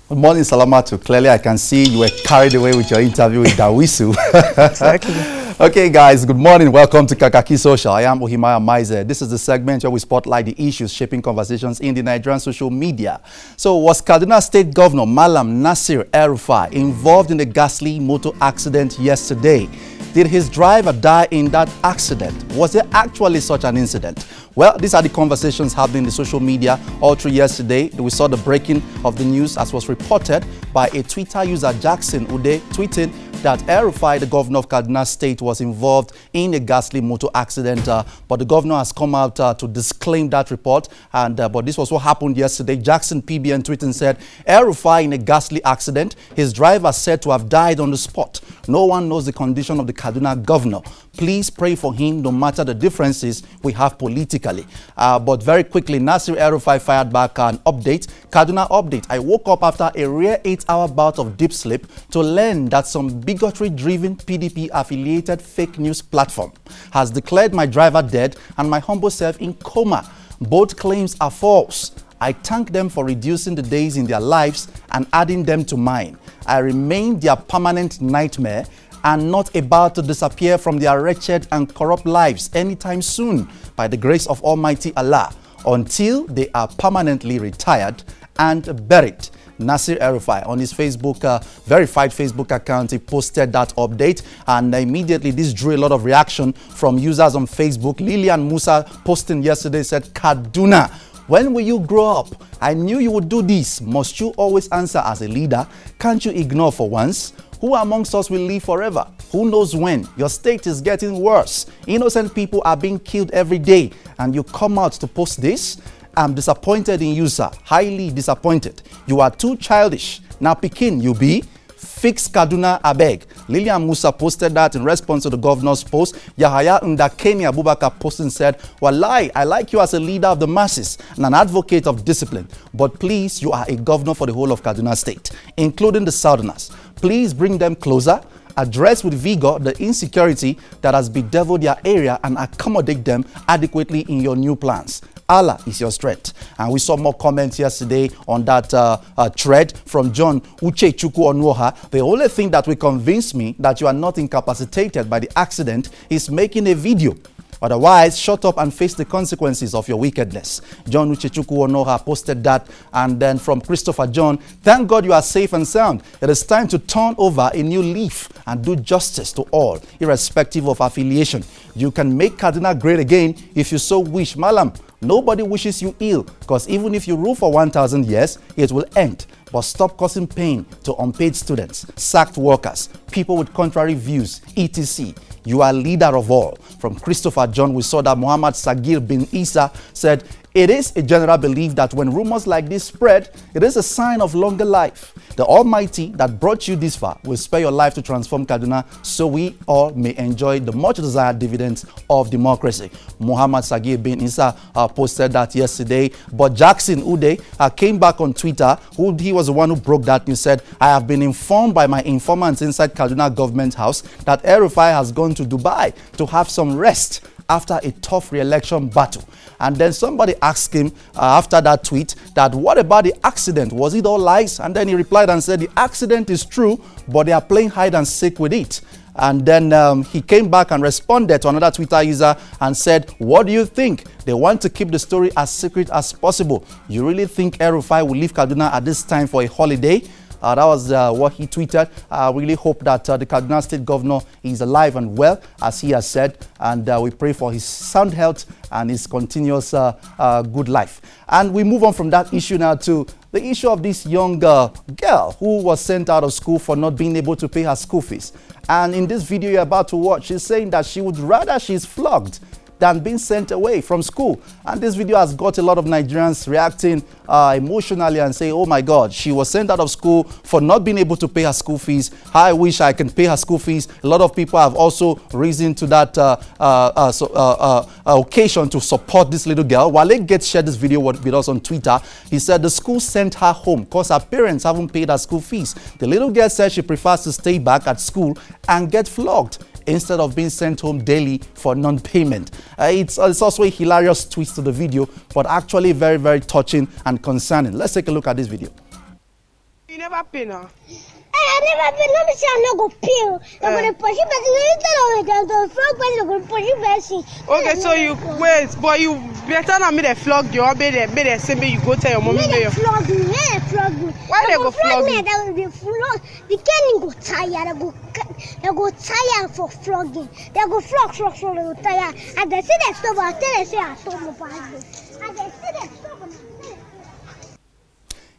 Good morning, Salamatu. Clearly, I can see you were carried away with your interview with Dawisu. Exactly. Okay, guys, good morning. Welcome to Kakaaki Social. I am Ohimaya Maize. This is the segment where we spotlight the issues shaping conversations in the Nigerian social media. So, was Kaduna State Governor Malam Nasir El-Rufai involved in the ghastly motor accident yesterday? Did his driver die in that accident? Was there actually such an incident? Well, these are the conversations happening in the social media all through yesterday. We saw the breaking of the news as was reported by a Twitter user, Jackson Ude, tweeting that El-Rufai, the governor of Kaduna State, was involved in a ghastly motor accident. But the governor has come out to disclaim that report. But this was what happened yesterday. Jackson PBN tweeted and said, El-Rufai in a ghastly accident. His driver said to have died on the spot. No one knows the condition of the Kaduna governor. Please pray for him no matter the differences we have politically. But very quickly, Nasir El-Rufai fired back an update. Kaduna update. I woke up after a rare 8-hour bout of deep sleep to learn that some bigotry-driven PDP-affiliated fake news platform has declared my driver dead and my humble self in coma. Both claims are false. I thank them for reducing the days in their lives and adding them to mine. I remain their permanent nightmare and not about to disappear from their wretched and corrupt lives anytime soon by the grace of Almighty Allah until they are permanently retired and buried. Nasir El-Rufai on his Facebook, verified Facebook account, he posted that update, and immediately this drew a lot of reaction from users on Facebook. Lillian Musa posting yesterday said, Kaduna, when will you grow up? I knew you would do this. Must you always answer as a leader? Can't you ignore for once? Who amongst us will live forever? Who knows when? Your state is getting worse. Innocent people are being killed every day, and you come out to post this? I'm disappointed in you, sir. Highly disappointed. You are too childish. Now, Pekin, you be. Fix Kaduna abeg. Lillian Musa posted that in response to the governor's post. Yahaya Ndakeni Abubakar posted and said, Wallahi, I like you as a leader of the masses and an advocate of discipline. But please, you are a governor for the whole of Kaduna State, including the Southerners. Please bring them closer. Address with vigor the insecurity that has bedeviled their area and accommodate them adequately in your new plans. Allah is your strength. And we saw more comments yesterday on that thread from John Uche Chukwu Onwoha. The only thing that will convince me that you are not incapacitated by the accident is making a video. Otherwise, shut up and face the consequences of your wickedness. John Uche Chukwu Onwoha posted that. And then from Christopher John, thank God you are safe and sound. It is time to turn over a new leaf and do justice to all, irrespective of affiliation. You can make Kaduna great again if you so wish. Malam, nobody wishes you ill, because even if you rule for 1,000 years, it will end. But stop causing pain to unpaid students, sacked workers, people with contrary views, etc. You are leader of all. From Christopher John, we saw that Muhammad Sagir bin Isa said, it is a general belief that when rumors like this spread, it is a sign of longer life. The Almighty that brought you this far will spare your life to transform Kaduna so we all may enjoy the much desired dividends of democracy. Muhammad Sagir bin Isa posted that yesterday. But Jackson Ude came back on Twitter. He was the one who broke that news. Said, I have been informed by my informants inside Kaduna government house that El-Rufai has gone to Dubai to have some rest after a tough re-election battle. And then somebody asked him after that tweet that what about the accident? Was it all lies? And then he replied and said the accident is true, but they are playing hide and seek with it. And then he came back and responded to another Twitter user and said, what do you think? They want to keep the story as secret as possible. You really think El-Rufai will leave Kaduna at this time for a holiday? That was what he tweeted. I really hope that the Kaduna State Governor is alive and well, as he has said. And we pray for his sound health and his continuous good life. And we move on from that issue now to the issue of this young girl who was sent out of school for not being able to pay her school fees. And in this video you're about to watch, she's saying that she would rather she's flogged than being sent away from school. And this video has got a lot of Nigerians reacting emotionally and say, oh my God, she was sent out of school for not being able to pay her school fees. I wish I can pay her school fees. A lot of people have also risen to that occasion to support this little girl. Wale Gates shared this video with us on Twitter. He said the school sent her home because her parents haven't paid her school fees. The little girl said she prefers to stay back at school and get flogged instead of being sent home daily for non-payment. It's also a hilarious twist to the video, but actually very, very touching and concerning. Let's take a look at this video. You never pay now. I never been. Let me say I'm not going to pay. I'm going to push it, but Okay, so you wait, but you better not make them flog you. Or make them say me you go tell your mommy. Flog me. Why they go flog me? The canning go tired. They go tired for flogging. They go flog. They go tired. And they say they stop. I tell they say I stop my bag. And they say they stop.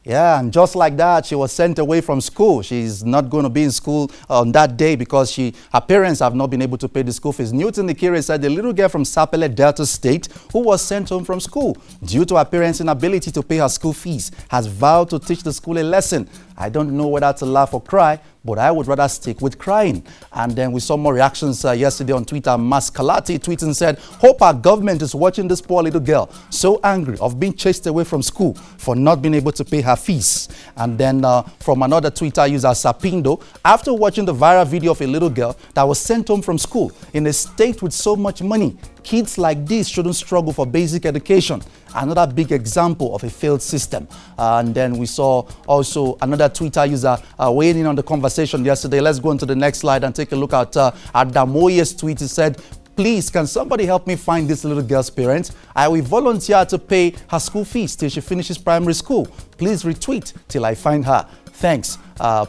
Yeah, and just like that, she was sent away from school. She's not going to be in school on that day because her parents have not been able to pay the school fees. Newton Nikiri said the little girl from Sapele, Delta State, who was sent home from school due to her parents' inability to pay her school fees, has vowed to teach the school a lesson. I don't know whether to laugh or cry, but I would rather stick with crying. And then we saw more reactions yesterday on Twitter. Maskalati tweeted and said, hope our government is watching this poor little girl, so angry of being chased away from school for not being able to pay her fees. And then from another Twitter user, Sapindo, after watching the viral video of a little girl that was sent home from school in a state with so much money, kids like this shouldn't struggle for basic education. Another big example of a failed system. And then we saw also another Twitter user weighing in on the conversation yesterday. Let's go on to the next slide and take a look at Damoye's tweet. He said, please, can somebody help me find this little girl's parents? I will volunteer to pay her school fees till she finishes primary school. Please retweet till I find her. Thanks.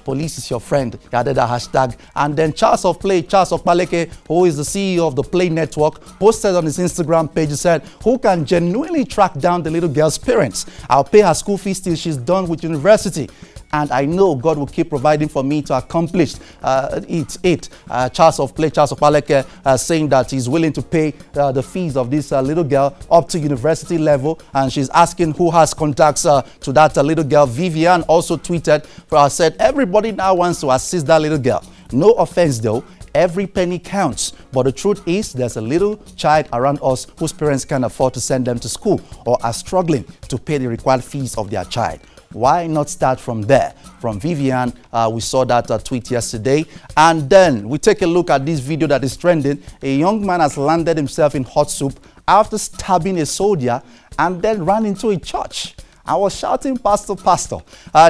Police is your friend. He added a hashtag. And then Charles of Paleke, who is the CEO of the Play Network, posted on his Instagram page. He said, who can genuinely track down the little girl's parents? I'll pay her school fees till she's done with university. And I know God will keep providing for me to accomplish it. Charles of Paleke saying that he's willing to pay the fees of this little girl up to university level. And she's asking who has contacts to that little girl. Vivian also tweeted, said, everybody now wants to assist that little girl. No offense though. Every penny counts. But the truth is there's a little child around us whose parents can't afford to send them to school or are struggling to pay the required fees of their child. Why not start from there? From Vivian, we saw that tweet yesterday. And then we take a look at this video that is trending. A young man has landed himself in hot soup after stabbing a soldier and then ran into a church. I was shouting, Pastor, Pastor.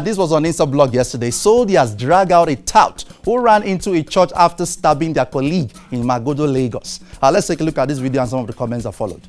This was on Instablog yesterday. Soldiers drag out a tout who ran into a church after stabbing their colleague in Magodo, Lagos. Let's take a look at this video and some of the comments that followed.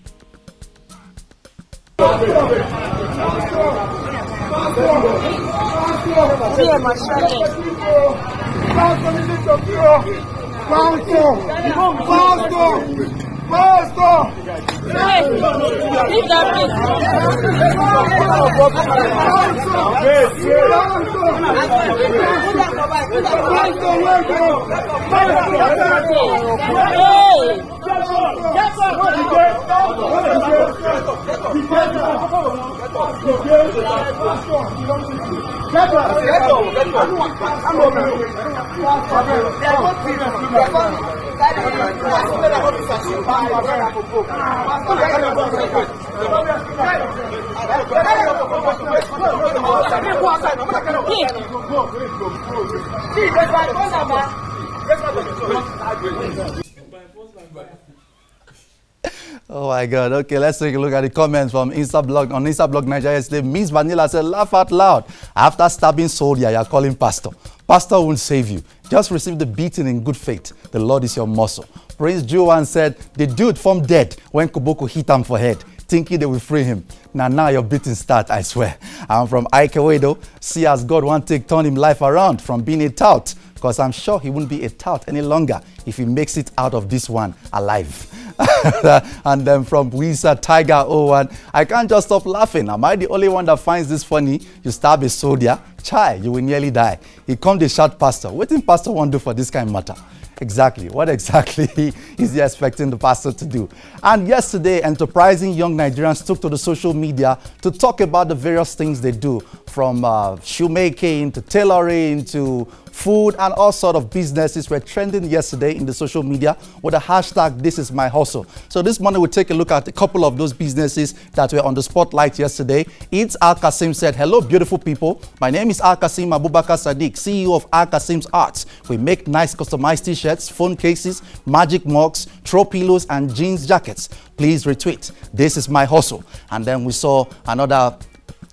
Oh my God. Okay, let's take a look at the comments from Instablog. On Instablog Nigeria yesterday, Miss Vanilla said, laugh out loud. After stabbing soldier, you're calling pastor. Pastor won't save you. Just receive the beating in good faith. The Lord is your muscle. Prince Joan said, the dude formed dead when Koboko hit him for head, thinking they will free him. Now your beating start, I swear. I'm from Ikewedo. See as God won't turn him life around from being a tout. Because I'm sure he won't be a tout any longer if he makes it out of this one alive. And then from Wisa Tiger 01, I can't just stop laughing. Am I the only one that finds this funny? You stab a soldier, chai, you will nearly die. He come the shout pastor. What did pastor want to do for this kind of matter? Exactly. What exactly is he expecting the pastor to do? And yesterday, enterprising young Nigerians took to the social media to talk about the various things they do, from shoemaking to tailoring to food, and all sort of businesses were trending yesterday in the social media with the hashtag This Is My Hustle. So this morning we'll take a look at a couple of those businesses that were on the spotlight yesterday. It's Al-Kasim said, hello beautiful people. My name is Al-Kasim Abubakar Sadiq, CEO of Al-Kasim's Arts. We make nice customized t-shirts, phone cases, magic mugs, throw pillows, and jeans jackets. Please retweet. This is my hustle. And then we saw another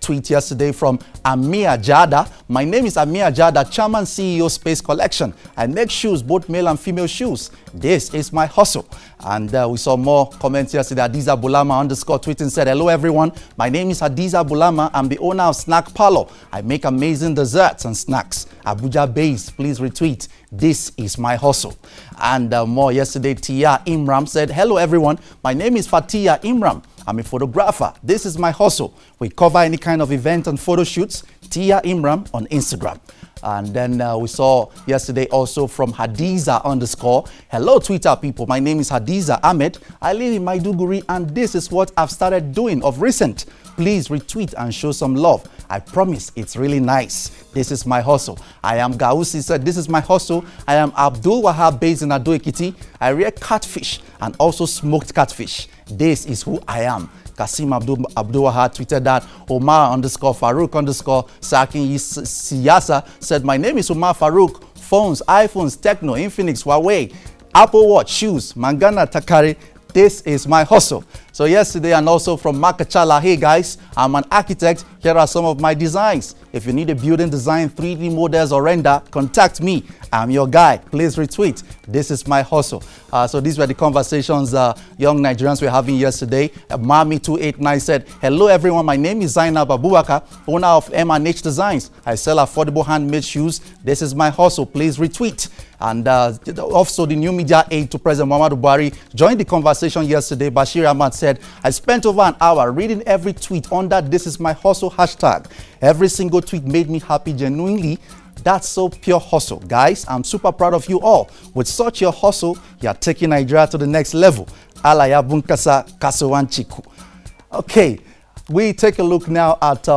tweet yesterday from Amir Jada. My name is Amir Jada, Chairman CEO Space Collection. I make shoes, both male and female shoes. This is my hustle. And we saw more comments yesterday. Hadiza Bulama _ tweeting said, hello everyone. My name is Hadiza Bulama. I'm the owner of Snack Parlor. I make amazing desserts and snacks. Abuja based. Please retweet. This is my hustle. And more yesterday, Tia Imram said, hello everyone. My name is Fatia Imram. I'm a photographer. This is my hustle. We cover any kind of event and photo shoots. Tia Imram on Instagram. And then we saw yesterday also from Hadiza _ hello Twitter people. My name is Hadiza Ahmed. I live in Maiduguri and this is what I've started doing of recent. Please retweet and show some love. I promise it's really nice. This is my hustle. I am Gausi said, this is my hustle. I am Abdul Wahab based in Ado Ekiti. I rear catfish and also smoked catfish. This is who I am. Kasim Abdul Wahab tweeted that. Omar _ Farouk _ Sakin Siyasa said, my name is Omar Farouk. Phones, iPhones, Techno, Infinix, Huawei, Apple Watch, shoes, Mangana Takari. This is my hustle. So yesterday and also from Makachala, hey guys, I'm an architect. Here are some of my designs. If you need a building design, 3D models or render, contact me. I'm your guy. Please retweet. This is my hustle. So these were the conversations young Nigerians were having yesterday. Mami289 said, hello everyone, my name is Zainab Abubakar, owner of M&H Designs. I sell affordable handmade shoes. This is my hustle. Please retweet. And also the new media aide to President Muhammadu Buhari joined the conversation yesterday. Bashir Ahmad said, I spent over an hour reading every tweet under this is my hustle hashtag. Every single tweet made me happy genuinely. That's so pure hustle. Guys, I'm super proud of you all. With such your hustle, you're taking Nigeria to the next level. Alaya Bunkasa Kasowanchiku. Okay, we take a look now at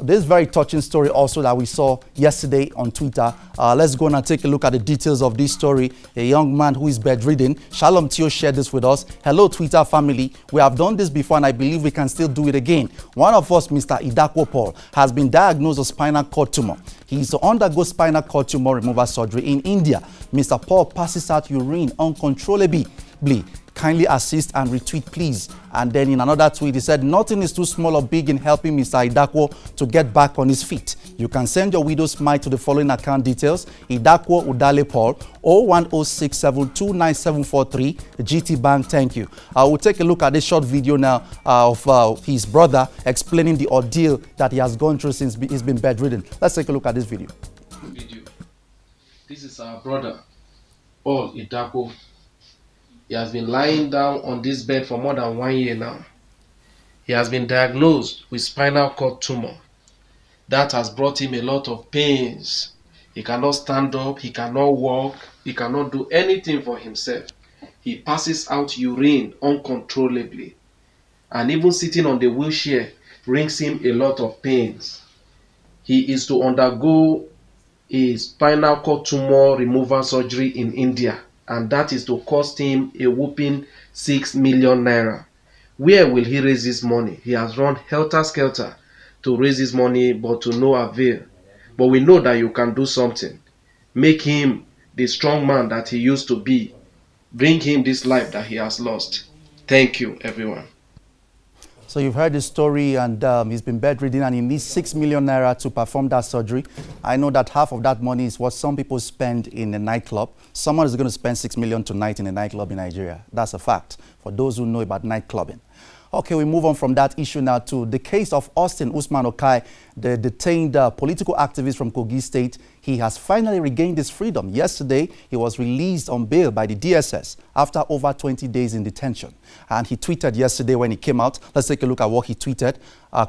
this very touching story also that we saw yesterday on Twitter. Let's go and take a look at the details of this story. A young man who is bedridden. Shalom Tio shared this with us. Hello, Twitter family. We have done this before and I believe we can still do it again. One of us, Mr. Idakwo Paul, has been diagnosed with spinal cord tumor. He is to undergo spinal cord tumor removal surgery in India. Mr. Paul passes out urine uncontrollably. Kindly assist and retweet, please. And then in another tweet, he said, nothing is too small or big in helping Mr. Idakwo to get back on his feet. You can send your widow's mite to the following account details. Idakwo Udale Paul, 01067297743, GT Bank, thank you. We'll take a look at this short video now of his brother explaining the ordeal that he has gone through since he's been bedridden. Let's take a look at this video. This is our brother, Paul Idakwo. He has been lying down on this bed for more than 1 year now. He has been diagnosed with spinal cord tumor. That has brought him a lot of pains. He cannot stand up, he cannot walk, he cannot do anything for himself. He passes out urine uncontrollably. And even sitting on the wheelchair brings him a lot of pains. He is to undergo a spinal cord tumor removal surgery in India. And that is to cost him a whopping 6 million naira. Where will he raise this money? He has run helter-skelter to raise his money, but to no avail. But we know that you can do something. Make him the strong man that he used to be. Bring him this life that he has lost. Thank you, everyone. So you've heard the story, and he's been bedridden and he needs 6 million naira to perform that surgery. I know that half of that money is what some people spend in a nightclub. Someone is going to spend 6 million tonight in a nightclub in Nigeria. That's a fact for those who know about nightclubbing. Okay, we move on from that issue now to the case of Austin Usman Okai, the detained political activist from Kogi State. He has finally regained his freedom. Yesterday, he was released on bail by the DSS after over 20 days in detention. And he tweeted yesterday when he came out. Let's take a look at what he tweeted,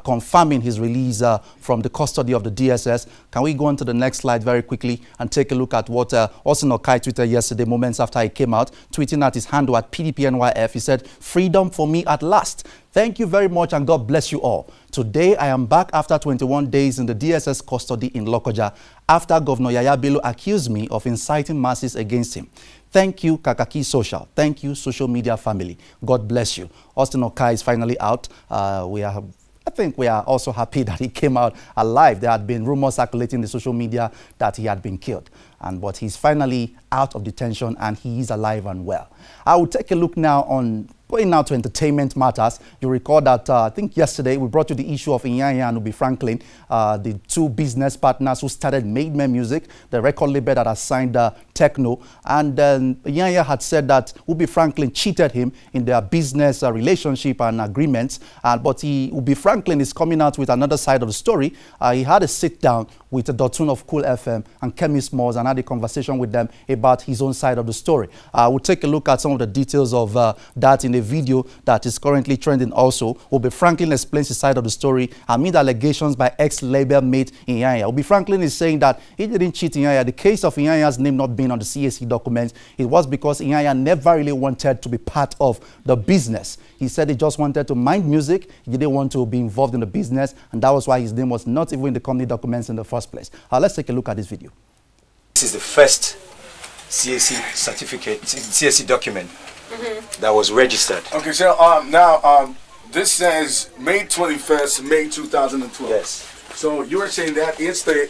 confirming his release from the custody of the DSS. Can we go on to the next slide very quickly and take a look at what Austin Okai tweeted yesterday, moments after he came out, tweeting at his handle at PDPNYF. He said, freedom for me at last. Thank you very much and God bless you all. Today, I am back after 21 days in the DSS custody in Lokoja after Governor Yaya Bello accused me of inciting masses against him. Thank you, Kakaaki Social. Thank you, social media family. God bless you. Austin Okai is finally out. I think we are also happy that he came out alive. There had been rumors circulating in the social media that he had been killed. But he's finally out of detention and he is alive and well. I will take a look now on Going now to entertainment matters, you recall that I think yesterday we brought you the issue of Inyanya and Ubi Franklin, the two business partners who started Made Men Music, the record label that has signed Techno. And Inyanya had said that Ubi Franklin cheated him in their business relationship and agreements. But Ubi Franklin is coming out with another side of the story. He had a sit down with Dotun of Cool FM and Kemi Smalls and had a conversation with them about his own side of the story. We'll take a look at some of the details of that in a video that is currently trending also. Ubi Franklin explains his side of the story amid allegations by ex-label mate Inyanya. Ubi Franklin is saying that he didn't cheat Inyanya. The case of Inyanya's name not being on the CAC documents, it was because Inyanya never really wanted to be part of the business. He said he just wanted to mind music. He didn't want to be involved in the business, and that was why his name was not even in the company documents in the first place. Let's take a look at this video. This is the first CAC certificate, CAC document that was registered. Okay, so now this says May 21st, May 2012. Yes. So you were saying that it's the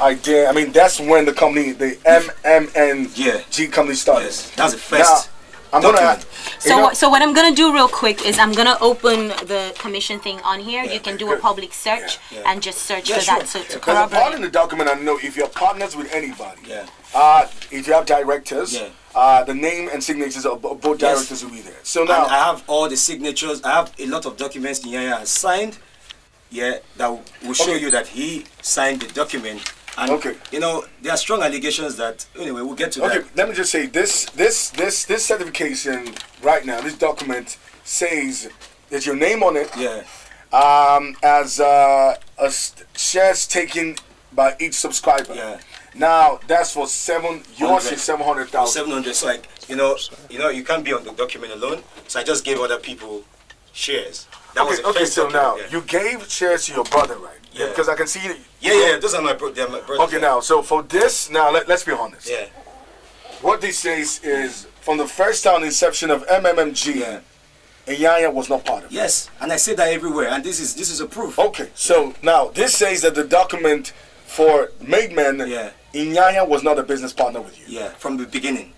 idea. I mean, that's when the company, the MMNG company started. Yes, that's the first. Now, I'm gonna. So what I'm gonna do real quick is I'm gonna open the commission thing on here. You can do a public search and just search for that. So to Because corroborate. part in the document, I know if you're partners with anybody, if you have directors, the name and signatures of both directors will be there. So now and I have all the signatures. I have a lot of documents Inyanya has signed. Yeah, that will show you that he signed the document. And you know, there are strong allegations that anyway we'll get to that. Okay, let me just say this certification right now, this document says there's your name on it. Yeah. As shares taken by each subscriber. Yeah. Now that's for yours is 700,000. 700. So like you know, you can't be on the document alone. So I just gave other people shares. That was the first so now document, you gave shares to your brother, right? Yeah. Because I can see that. Yeah, those are my brothers. Okay, now so for this, now let's be honest. Yeah. What this says is from the first time inception of MMMG, Inyanya was not part of it. Yes, and I say that everywhere, and this is a proof. Okay, so now this says that the document for Made Men, Inyanya was not a business partner with you. Yeah, from the beginning.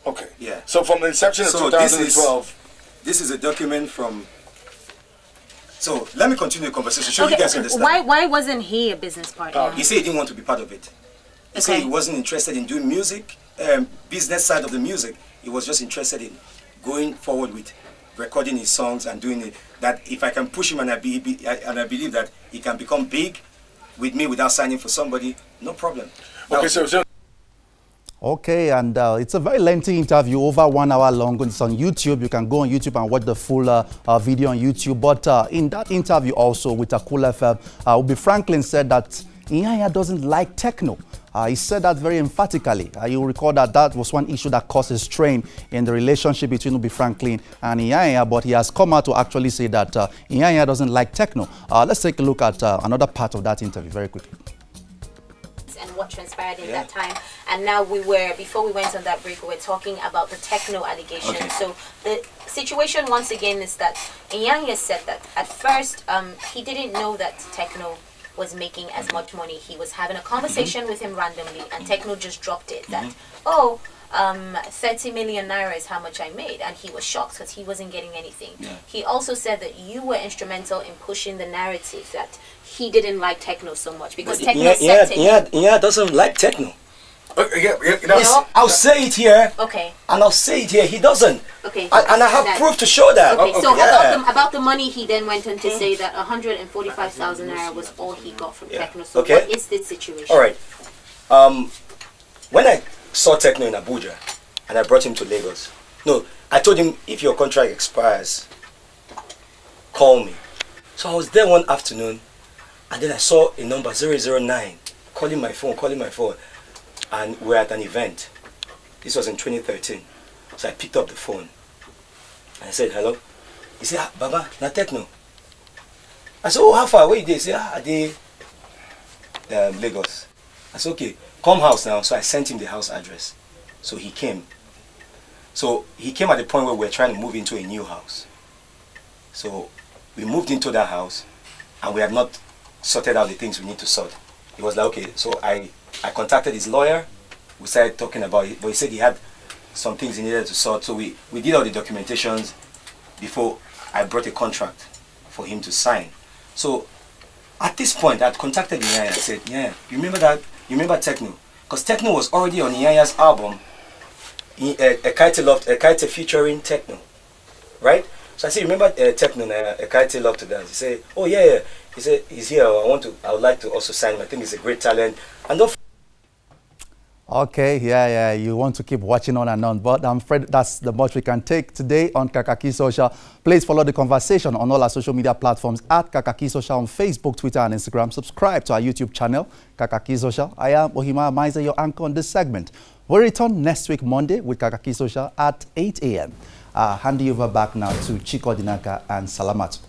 Okay. Yeah. So from the inception of 2012. This is a document from. So let me continue the conversation. Sure, you guys understand. Why wasn't he a business partner? He said he didn't want to be part of it. He said he wasn't interested in doing music, business side of the music. He was just interested in going forward with recording his songs and doing it. That if I can push him and I believe that he can become big with me without signing for somebody, no problem. Okay, so. Okay, and it's a very lengthy interview, over 1 hour long. It's on YouTube. You can go on YouTube and watch the full video on YouTube. But in that interview also with Cool FM, Ubi Franklin said that Inyanya doesn't like techno. He said that very emphatically. You'll recall that that was one issue that caused a strain in the relationship between Ubi Franklin and Inyanya, but he has come out to actually say that Inyanya doesn't like techno. Let's take a look at another part of that interview very quickly. And what transpired in that time, and now before we went on that break, we were talking about the techno allegations. Okay. So the situation once again is that Inyanya said that at first he didn't know that techno was making as much money. He was having a conversation with him randomly, and techno just dropped it that 30 million naira is how much I made, and he was shocked because he wasn't getting anything. He also said that you were instrumental in pushing the narrative that he didn't like techno so much because techno doesn't like techno. I'll say it here. Okay. And I'll say it here. He doesn't. Okay. And I have proof to show that. Okay. So about the money, he then went on to say that 145,000 naira was all he got from techno. So what is this situation? All right. When I saw techno in Abuja, and I brought him to Lagos. No, I told him if your contract expires, call me. So I was there one afternoon, and then I saw a number 009 calling my phone. And we're at an event. This was in 2013. So I picked up the phone. And I said, hello. He said, Baba, na techno. I said, oh, how far away? He said, I did Lagos. I said, okay, come house now. So I sent him the house address. So he came. So he came at the point where we're trying to move into a new house. So we moved into that house, and we had not sorted out the things we need to sort. He was like, okay. So I contacted his lawyer. We started talking about it, but he said he had some things he needed to sort. So we did all the documentations before I brought a contract for him to sign. So at this point, I contacted Nyanya and said, yeah, you remember that? You remember Techno? Because Techno was already on Nyanya's album, Ekaite featuring Techno, right? So I said, remember Techno, Ekaite Love to Dance? He said, oh yeah. He said, he's here. I would like to also sign him. I think he's a great talent. And don't. Okay, yeah, you want to keep watching on and on, but I'm afraid that's the much we can take today on Kakaaki Social. Please follow the conversation on all our social media platforms at Kakaaki Social on Facebook, Twitter, and Instagram. Subscribe to our YouTube channel, Kakaaki Social. I am Ohima Maize, your anchor on this segment. We'll return next week, Monday, with Kakaaki Social at 8 a.m. Handing over back now to Chiko Dinaka and Salamat.